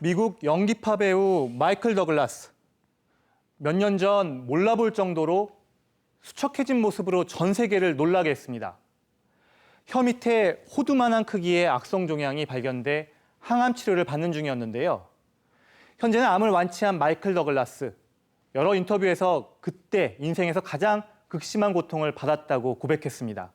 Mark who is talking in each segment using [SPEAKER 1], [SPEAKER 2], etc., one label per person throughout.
[SPEAKER 1] 미국 연기파 배우 마이클 더글라스. 몇 년 전 몰라볼 정도로 수척해진 모습으로 전 세계를 놀라게 했습니다. 혀 밑에 호두만한 크기의 악성 종양이 발견돼 항암 치료를 받는 중이었는데요. 현재는 암을 완치한 마이클 더글라스. 여러 인터뷰에서 그때 인생에서 가장 극심한 고통을 받았다고 고백했습니다.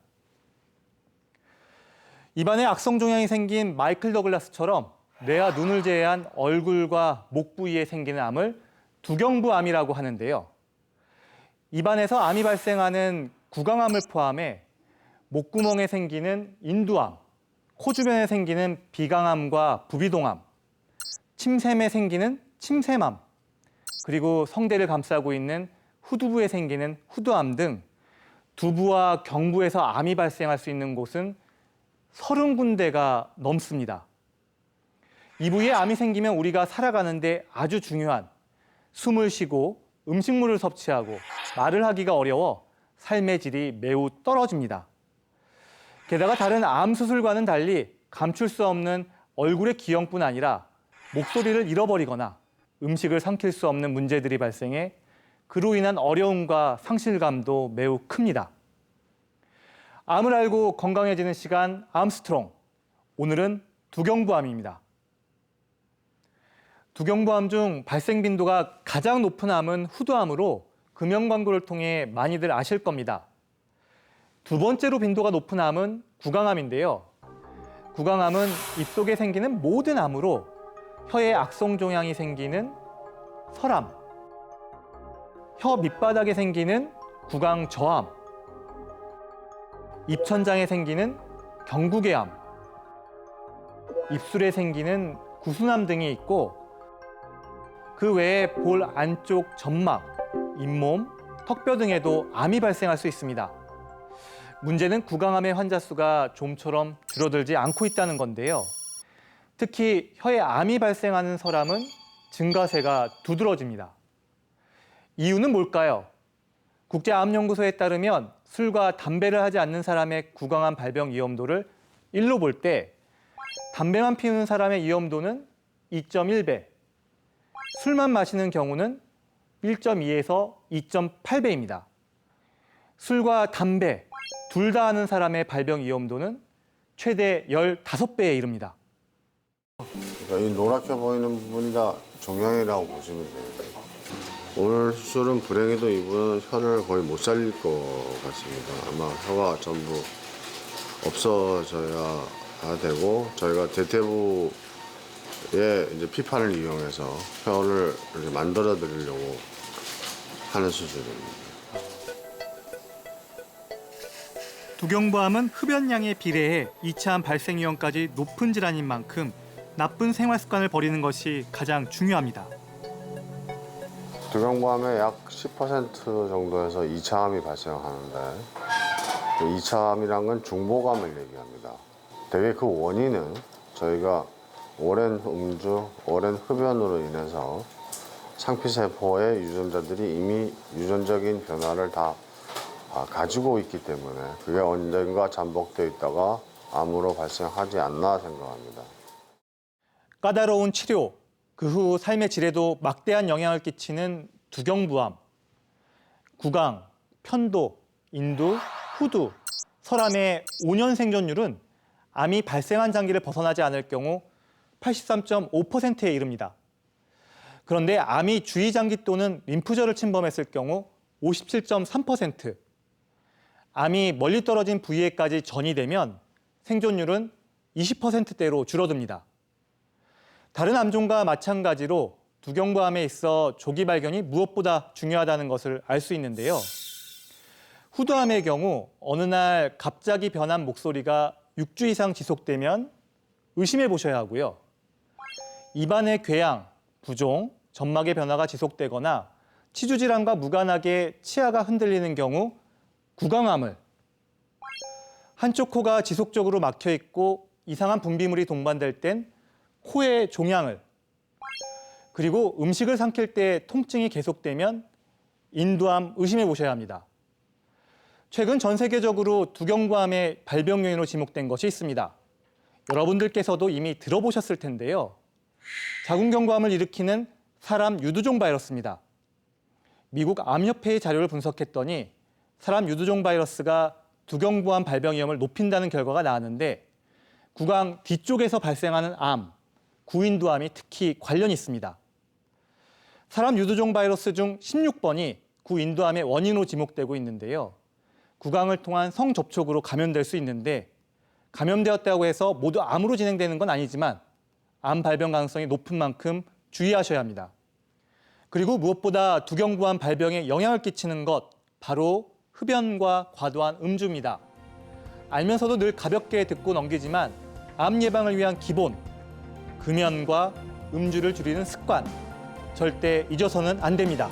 [SPEAKER 1] 입안에 악성 종양이 생긴 마이클 더글라스처럼 뇌와 눈을 제외한 얼굴과 목 부위에 생기는 암을 두경부암이라고 하는데요. 입안에서 암이 발생하는 구강암을 포함해 목구멍에 생기는 인두암, 코 주변에 생기는 비강암과 부비동암, 침샘에 생기는 침샘암, 그리고 성대를 감싸고 있는 후두부에 생기는 후두암 등 두부와 경부에서 암이 발생할 수 있는 곳은 30군데가 넘습니다. 이 부위에 암이 생기면 우리가 살아가는데 아주 중요한 숨을 쉬고 음식물을 섭취하고 말을 하기가 어려워 삶의 질이 매우 떨어집니다. 게다가 다른 암 수술과는 달리 감출 수 없는 얼굴의 기형뿐 아니라 목소리를 잃어버리거나 음식을 삼킬 수 없는 문제들이 발생해 그로 인한 어려움과 상실감도 매우 큽니다. 암을 알고 건강해지는 시간 암스트롱. 오늘은 두경부암입니다. 두경부암 중 발생 빈도가 가장 높은 암은 후두암으로 금연 광고를 통해 많이들 아실 겁니다. 두 번째로 빈도가 높은 암은 구강암인데요. 구강암은 입속에 생기는 모든 암으로 혀에 악성 종양이 생기는 설암, 혀 밑바닥에 생기는 구강저암, 입천장에 생기는 경구개암, 입술에 생기는 구순암 등이 있고 그 외에 볼 안쪽 점막, 잇몸, 턱뼈 등에도 암이 발생할 수 있습니다. 문제는 구강암의 환자 수가 좀처럼 줄어들지 않고 있다는 건데요. 특히 혀에 암이 발생하는 사람은 증가세가 두드러집니다. 이유는 뭘까요? 국제암연구소에 따르면 술과 담배를 하지 않는 사람의 구강암 발병 위험도를 1로 볼 때 담배만 피우는 사람의 위험도는 2.1배, 술만 마시는 경우는 1.2에서 2.8배입니다. 술과 담배 둘 다 하는 사람의 발병 위험도는 최대 15배에 이릅니다.
[SPEAKER 2] 이 노랗게 보이는 부분이 다 종양이라고 보시면 됩니다. 오늘 수술은 불행히도 이분은 혀를 거의 못 살릴 것 같습니다. 아마 혀가 전부 없어져야 되고 저희가 대퇴부의 이제 피판을 이용해서 혀를 이렇게 만들어 드리려고 하는 수술입니다.
[SPEAKER 1] 두경부암은 흡연량에 비례해 2차 암 발생 위험까지 높은 질환인 만큼 나쁜 생활 습관을 버리는 것이 가장 중요합니다.
[SPEAKER 2] 두경부암의 약 10% 정도에서 2차 암이 발생하는데 2차 암이란 건 중복암을 얘기합니다. 대개 그 원인은 저희가 오랜 음주, 오랜 흡연으로 인해서 상피세포의 유전자들이 이미 유전적인 변화를 다 가지고 있기 때문에 그게 언젠가 잠복되어 있다가 암으로 발생하지 않나 생각합니다.
[SPEAKER 1] 까다로운 치료, 그 후 삶의 질에도 막대한 영향을 끼치는 두경부암. 구강, 편도, 인두, 후두, 설암의 5년 생존율은 암이 발생한 장기를 벗어나지 않을 경우 83.5%에 이릅니다. 그런데 암이 주위 장기 또는 림프절을 침범했을 경우 57.3%, 암이 멀리 떨어진 부위에까지 전이되면 생존율은 20%대로 줄어듭니다. 다른 암종과 마찬가지로 두경부암에 있어 조기 발견이 무엇보다 중요하다는 것을 알 수 있는데요. 후두암의 경우 어느 날 갑자기 변한 목소리가 6주 이상 지속되면 의심해 보셔야 하고요. 입안의 궤양, 부종, 점막의 변화가 지속되거나 치주질환과 무관하게 치아가 흔들리는 경우 구강암을, 한쪽 코가 지속적으로 막혀 있고 이상한 분비물이 동반될 땐 코의 종양을, 그리고 음식을 삼킬 때 통증이 계속되면 인두암 의심해 보셔야 합니다. 최근 전 세계적으로 두경부암의 발병 요인으로 지목된 것이 있습니다. 여러분들께서도 이미 들어보셨을 텐데요. 자궁경부암을 일으키는 사람 유두종 바이러스입니다. 미국 암협회의 자료를 분석했더니 사람 유두종 바이러스가 두경부암 발병 위험을 높인다는 결과가 나왔는데 구강 뒤쪽에서 발생하는 암, 구인두암이 특히 관련이 있습니다. 사람 유두종 바이러스 중 16번이 구인두암의 원인으로 지목되고 있는데요. 구강을 통한 성접촉으로 감염될 수 있는데 감염되었다고 해서 모두 암으로 진행되는 건 아니지만 암 발병 가능성이 높은 만큼 주의하셔야 합니다. 그리고 무엇보다 두경부암 발병에 영향을 끼치는 것, 바로 흡연과 과도한 음주입니다. 알면서도 늘 가볍게 듣고 넘기지만 암 예방을 위한 기본, 금연과 음주를 줄이는 습관, 절대 잊어서는 안 됩니다.